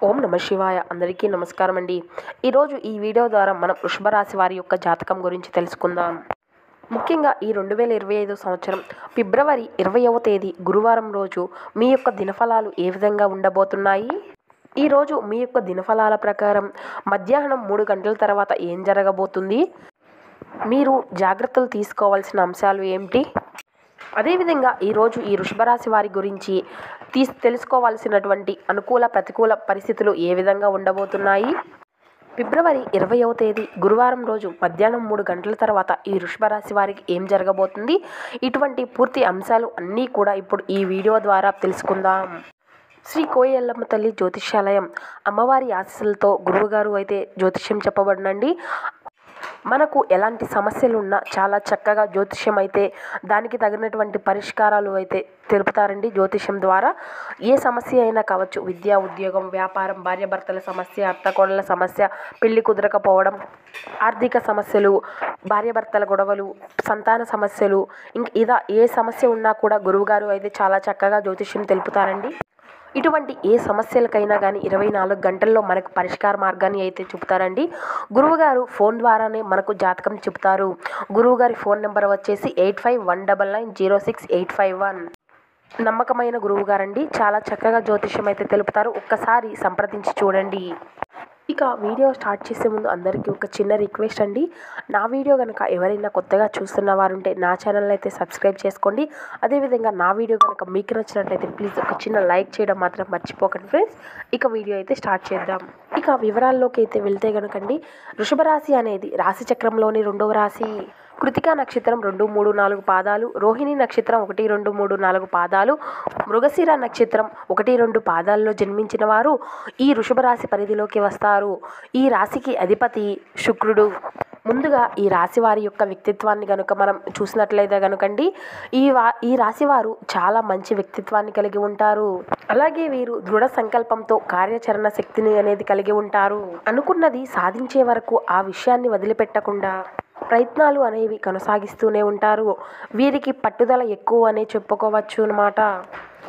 ఓం నమ శివాయ. అందరికీ నమస్కారం అండి. ఈరోజు ఈ వీడియో ద్వారా మనం వృషభ రాశి వారి యొక్క జాతకం గురించి తెలుసుకుందాం. ముఖ్యంగా ఈ 2025 సంవత్సరం ఫిబ్రవరి 20వ తేదీ గురువారం రోజు మీ యొక్క దినఫలాలు ఏ విధంగా ఉండబోతున్నాయి? ఈరోజు మీ యొక్క దినఫలాల ప్రకారం మధ్యాహ్నం 3 గంటల తర్వాత ఏం జరగబోతుంది? మీరు జాగ్రత్తలు తీసుకోవాల్సిన అంశాలు ఏమిటి? అదేవిధంగా ఈరోజు ఈ వృషభ రాశి వారి గురించి తెలుసుకోవాల్సినటువంటి అనుకూల ప్రతికూల పరిస్థితులు ఏ విధంగా ఉండబోతున్నాయి? ఫిబ్రవరి 20వ తేదీ గురువారం రోజు మధ్యాహ్నం 3 గంటల తర్వాత ఈ వృషభ రాశి వారికి ఏం జరగబోతుంది? ఇటువంటి పూర్తి అంశాలు అన్నీ కూడా ఇప్పుడు ఈ వీడియో ద్వారా తెలుసుకుందాం. శ్రీ కోయెల్లమ్మ తల్లి జ్యోతిష్యాలయం అమ్మవారి ఆశీస్సులతో గురువుగారు అయితే జ్యోతిష్యం చెప్పబడినండి. మనకు ఎలాంటి సమస్యలు ఉన్నా చాలా చక్కగా జ్యోతిష్యం అయితే దానికి తగినటువంటి పరిష్కారాలు అయితే తెలుపుతారండి. జ్యోతిష్యం ద్వారా ఏ సమస్య అయినా కావచ్చు, విద్య, ఉద్యోగం, వ్యాపారం, భార్యాభర్తల సమస్య, అత్తకోడళ్ళ సమస్య, పెళ్లి కుదరకపోవడం, ఆర్థిక సమస్యలు, భార్యాభర్తల గొడవలు, సంతాన సమస్యలు, ఇలా ఏ సమస్య ఉన్నా కూడా గురువుగారు అయితే చాలా చక్కగా జ్యోతిష్యం తెలుపుతారండి. ఇటువంటి ఏ సమస్యలకైనా కానీ 24 గంటల్లో మనకు పరిష్కార మార్గాన్ని అయితే చెబుతారండి. గురువుగారు ఫోన్ ద్వారానే మనకు జాతకం చెబుతారు. గురువుగారి ఫోన్ నెంబర్ వచ్చేసి 8519906851. నమ్మకమైన గురువుగారండి. చాలా చక్కగా జ్యోతిష్యం అయితే తెలుపుతారు. ఒక్కసారి సంప్రదించి చూడండి. ఇక వీడియో స్టార్ట్ చేసే ముందు అందరికీ ఒక చిన్న రిక్వెస్ట్ అండి. నా వీడియో కనుక ఎవరైనా కొత్తగా చూస్తున్న వారుంటే నా ఛానల్ అయితే సబ్స్క్రైబ్ చేసుకోండి. అదేవిధంగా నా వీడియో కనుక మీకు నచ్చినట్లయితే ప్లీజ్ ఒక చిన్న లైక్ చేయడం మాత్రం మర్చిపోకండి ఫ్రెండ్స్. ఇక వీడియో అయితే స్టార్ట్ చేద్దాం. ఇక వివరాల్లోకి అయితే వెళ్తే కనుకండి, వృషభ రాశి అనేది రాశి చక్రంలోని 2వ రాశి. కృతికా నక్షత్రం 2, 3, 4 పాదాలు, రోహిణి నక్షత్రం 1, 2, 3, 4 పాదాలు, మృగశిర నక్షత్రం 1, 2 పాదాల్లో జన్మించిన వారు ఈ వృషభ రాశి పరిధిలోకి వస్తారు. ఈ రాశికి అధిపతి శుక్రుడు. ముందుగా ఈ రాశి వారి యొక్క వ్యక్తిత్వాన్ని కనుక మనం చూసినట్లయితే కనుకండి, ఈ రాశి వారు చాలా మంచి వ్యక్తిత్వాన్ని కలిగి ఉంటారు. అలాగే వీరు దృఢ సంకల్పంతో కార్యాచరణ శక్తిని అనేది కలిగి ఉంటారు. అనుకున్నది సాధించే వరకు ఆ విషయాన్ని వదిలిపెట్టకుండా ప్రయత్నాలు అనేవి కొనసాగిస్తూనే ఉంటారు. వీరికి పట్టుదల ఎక్కువ అనే చెప్పుకోవచ్చు అన్నమాట.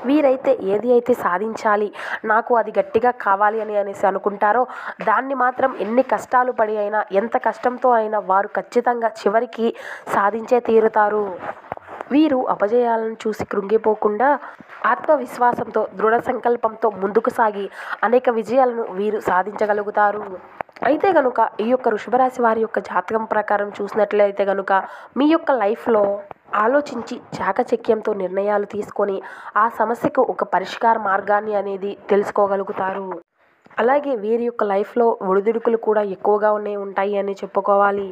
వీరైతే ఏది అయితే సాధించాలి, నాకు అది గట్టిగా కావాలి అనేసి అనుకుంటారో దాన్ని మాత్రం ఎన్ని కష్టాలు పడి అయినా, ఎంత కష్టంతో అయినా వారు ఖచ్చితంగా చివరికి సాధించే తీరుతారు. వీరు అపజయాలను చూసి కృంగిపోకుండా ఆత్మవిశ్వాసంతో, దృఢ సంకల్పంతో ముందుకు సాగి అనేక విజయాలను వీరు సాధించగలుగుతారు. అయితే కనుక ఈ యొక్క వృషభ రాశి వారి యొక్క జాతకం ప్రకారం చూసినట్లయితే కనుక మీ యొక్క లైఫ్లో ఆలోచించి చాకచక్యంతో నిర్ణయాలు తీసుకొని ఆ సమస్యకు ఒక పరిష్కార మార్గాన్ని అనేది తెలుసుకోగలుగుతారు. అలాగే వీరి యొక్క లైఫ్లో ఒడిదుడుకులు కూడా ఎక్కువగా ఉంటాయి అని చెప్పుకోవాలి.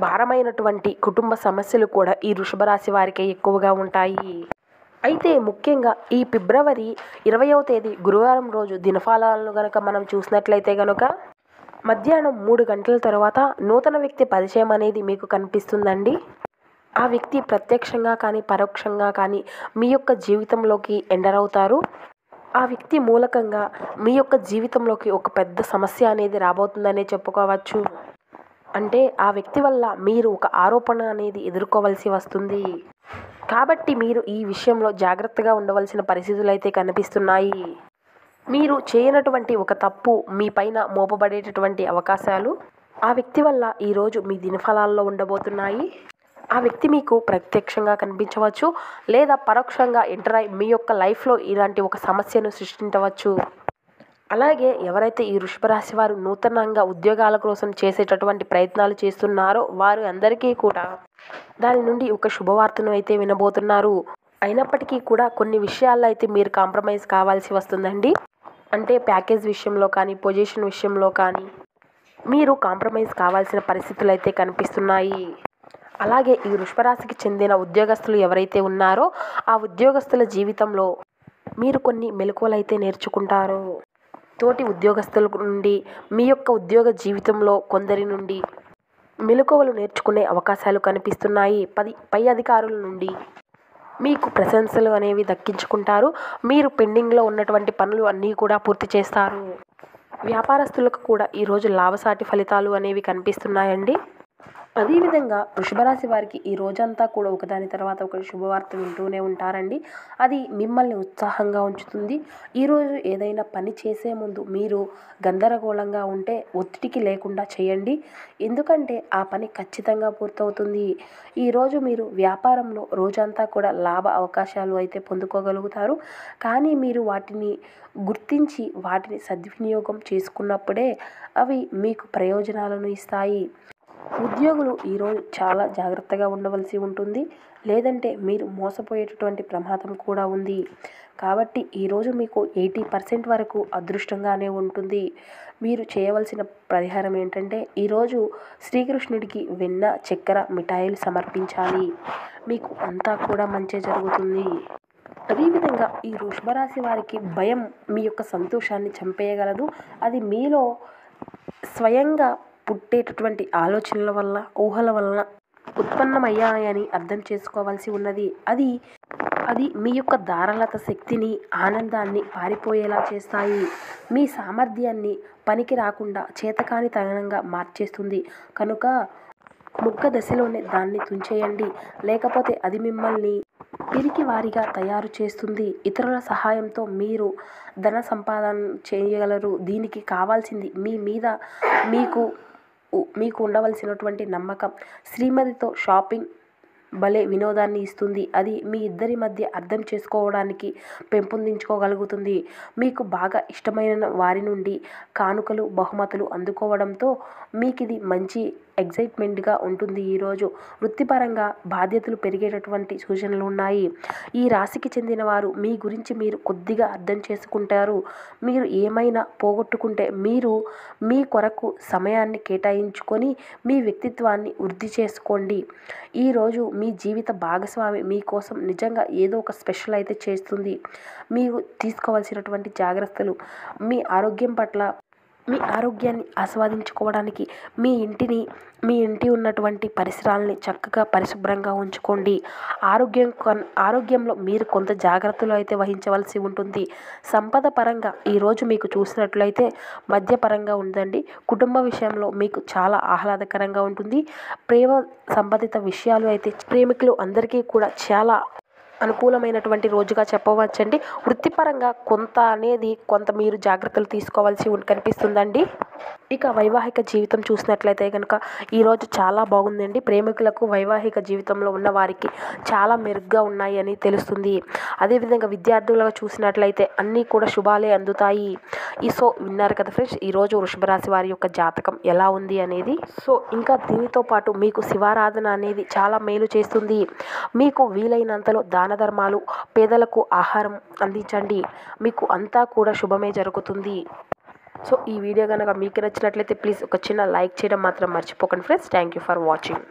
భారమైనటువంటి కుటుంబ సమస్యలు కూడా ఈ వృషభ రాశి వారికి ఎక్కువగా ఉంటాయి. అయితే ముఖ్యంగా ఈ ఫిబ్రవరి 20వ తేదీ గురువారం రోజు దినఫలాలను కనుక మనం చూసినట్లయితే కనుక మధ్యాహ్నం 3 గంటల తర్వాత నూతన వ్యక్తి పరిచయం అనేది మీకు కనిపిస్తుందండి. ఆ వ్యక్తి ప్రత్యక్షంగా కానీ పరోక్షంగా కానీ మీ యొక్క జీవితంలోకి ఎంటర్ అవుతారు. ఆ వ్యక్తి మూలకంగా మీ యొక్క జీవితంలోకి ఒక పెద్ద సమస్య అనేది రాబోతుందనే చెప్పుకోవచ్చు. అంటే ఆ వ్యక్తి వల్ల మీరు ఒక ఆరోపణ అనేది ఎదుర్కోవాల్సి వస్తుంది. కాబట్టి మీరు ఈ విషయంలో జాగ్రత్తగా ఉండవలసిన పరిస్థితులు అయితే కనిపిస్తున్నాయి. మీరు చేయనటువంటి ఒక తప్పు మీ పైన మోపబడేటటువంటి అవకాశాలు ఆ వ్యక్తి వల్ల ఈరోజు మీ దినఫలాల్లో ఉండబోతున్నాయి. ఆ వ్యక్తి మీకు ప్రత్యక్షంగా కనిపించవచ్చు, లేదా పరోక్షంగా ఎంటర్ అయి మీ యొక్క లైఫ్లో ఇలాంటి ఒక సమస్యను సృష్టించవచ్చు. అలాగే ఎవరైతే ఈ వృషభ రాశి వారు నూతనంగా ఉద్యోగాల కోసం చేసేటటువంటి ప్రయత్నాలు చేస్తున్నారో వారు అందరికీ కూడా దాని నుండి ఒక శుభవార్తను అయితే వినబోతున్నారు. అయినప్పటికీ కూడా కొన్ని విషయాల్లో అయితే మీరు కాంప్రమైజ్ కావాల్సి వస్తుందండి. అంటే ప్యాకేజ్ విషయంలో కానీ, పొజిషన్ విషయంలో కానీ మీరు కాంప్రమైజ్ కావాల్సిన పరిస్థితులు అయితే కనిపిస్తున్నాయి. అలాగే ఈ వృషభ రాశికి చెందిన ఉద్యోగస్తులు ఎవరైతే ఉన్నారో ఆ ఉద్యోగస్తుల జీవితంలో మీరు కొన్ని మెలకువలు అయితే నేర్చుకుంటారు. తోటి ఉద్యోగస్తుల నుండి, మీ యొక్క ఉద్యోగ జీవితంలో కొందరి నుండి మెలకువలు నేర్చుకునే అవకాశాలు కనిపిస్తున్నాయి. పై అధికారుల నుండి మీకు ప్రశంసలు అనేవి దక్కించుకుంటారు. మీరు పెండింగ్లో ఉన్నటువంటి పనులు అన్నీ కూడా పూర్తి చేస్తారు. వ్యాపారస్తులకు కూడా ఈరోజు లాభసాటి ఫలితాలు అనేవి కనిపిస్తున్నాయండి. అదేవిధంగా వృషభరాశి వారికి ఈ రోజంతా కూడా ఒకదాని తర్వాత ఒకటి శుభవార్త వింటూనే ఉంటారండి. అది మిమ్మల్ని ఉత్సాహంగా ఉంచుతుంది. ఈరోజు ఏదైనా పని చేసే ముందు మీరు గందరగోళంగా ఉంటే ఒత్తిడికి లేకుండా చేయండి. ఎందుకంటే ఆ పని ఖచ్చితంగా పూర్తవుతుంది. ఈరోజు మీరు వ్యాపారంలో రోజంతా కూడా లాభ అవకాశాలు అయితే పొందుకోగలుగుతారు. కానీ మీరు వాటిని గుర్తించి వాటిని సద్వినియోగం చేసుకున్నప్పుడే అవి మీకు ప్రయోజనాలను ఇస్తాయి. ఉద్యోగులు ఈరోజు చాలా జాగ్రత్తగా ఉండవలసి ఉంటుంది. లేదంటే మీరు మోసపోయేటటువంటి ప్రమాదం కూడా ఉంది. కాబట్టి ఈరోజు మీకు 80% వరకు అదృష్టంగానే ఉంటుంది. మీరు చేయవలసిన పరిహారం ఏంటంటే ఈరోజు శ్రీకృష్ణుడికి వెన్న, చక్కెర, మిఠాయిలు సమర్పించాలి. మీకు అంతా కూడా మంచే జరుగుతుంది. అదేవిధంగా ఈ వృషభరాశి వారికి భయం మీ యొక్క సంతోషాన్ని చంపేయగలదు. అది మీలో స్వయంగా పుట్టేటటువంటి ఆలోచనల వల్ల, ఊహల వలన ఉత్పన్నమయ్యాయని అర్థం చేసుకోవాల్సి ఉన్నది. అది మీ యొక్క దారాలత శక్తిని, ఆనందాన్ని పారిపోయేలా చేస్తాయి. మీ సామర్థ్యాన్ని పనికి రాకుండా చేతకానితనంగా మార్చేస్తుంది. కనుక మొగ్గ దశలోనే దాన్ని తుంచేయండి. లేకపోతే అది మిమ్మల్ని పిరికివారిగా తయారు చేస్తుంది. ఇతరుల సహాయంతో మీరు ధన సంపాదన చేయగలరు. దీనికి కావాల్సింది మీ మీద మీకు ఉండవలసినటువంటి నమ్మకం. శ్రీమతితో షాపింగ్ భలే వినోదాన్ని ఇస్తుంది. అది మీ ఇద్దరి మధ్య అర్థం చేసుకోవడానికి పెంపొందించుకోగలుగుతుంది. మీకు బాగా ఇష్టమైన వారి నుండి కానుకలు, బహుమతులు అందుకోవడంతో మీకు ఇది మంచి ఎగ్జైట్మెంట్గా ఉంటుంది. ఈరోజు వృత్తిపరంగా బాధ్యతలు పెరిగేటటువంటి సూచనలు ఉన్నాయి. ఈ రాశికి చెందిన వారు మీ గురించి మీరు కొద్దిగా అర్థం చేసుకుంటారు. మీరు ఏమైనా పోగొట్టుకుంటే మీరు మీ కొరకు సమయాన్ని కేటాయించుకొని మీ వ్యక్తిత్వాన్ని వృద్ధి చేసుకోండి. ఈరోజు మీ జీవిత భాగస్వామి మీకోసం నిజంగా ఏదో ఒక స్పెషల్ అయితే చేస్తుంది. మీరు తీసుకోవాల్సినటువంటి జాగ్రత్తలు మీ ఆరోగ్యాన్ని ఆస్వాదించుకోవడానికి మీ ఇంటి ఉన్నటువంటి పరిసరాలని చక్కగా పరిశుభ్రంగా ఉంచుకోండి. ఆరోగ్యంలో మీరు కొంత జాగ్రత్తలు అయితే వహించవలసి ఉంటుంది. సంపద పరంగా ఈరోజు మీకు చూసినట్లయితే మధ్యపరంగా ఉందండి. కుటుంబ విషయంలో మీకు చాలా ఆహ్లాదకరంగా ఉంటుంది. ప్రేమ సంబంధిత విషయాలు అయితే ప్రేమికులు అందరికీ కూడా చాలా అనుకూలమైనటువంటి రోజుగా చెప్పవచ్చండి. వృత్తిపరంగా కొంత మీరు జాగ్రత్తలు తీసుకోవాల్సి కనిపిస్తుందండి. ఇక వైవాహిక జీవితం చూసినట్లయితే కనుక ఈరోజు చాలా బాగుందండి. ప్రేమికులకు వైవాహిక జీవితంలో ఉన్న వారికి చాలా మెరుగ్గా ఉన్నాయి అని తెలుస్తుంది. అదేవిధంగా విద్యార్థులుగా చూసినట్లయితే అన్నీ కూడా శుభాలే అందుతాయి. సో విన్నారు కదా ఫ్రెండ్స్, ఈరోజు వృషభరాశి వారి యొక్క జాతకం ఎలా ఉంది అనేది. సో ఇంకా దీనితో పాటు మీకు శివారాధన అనేది చాలా మేలు చేస్తుంది. మీకు వీలైనంతలో దాన ధర్మాలు, పేదలకు ఆహారం అందించండి. మీకు అంతా కూడా శుభమే జరుగుతుంది. సో ఈ వీడియో కనుక మీకు నచ్చినట్లయితే ప్లీజ్ ఒక చిన్న లైక్ చేయడం మాత్రం మర్చిపోకండి friends. Thank you for watching.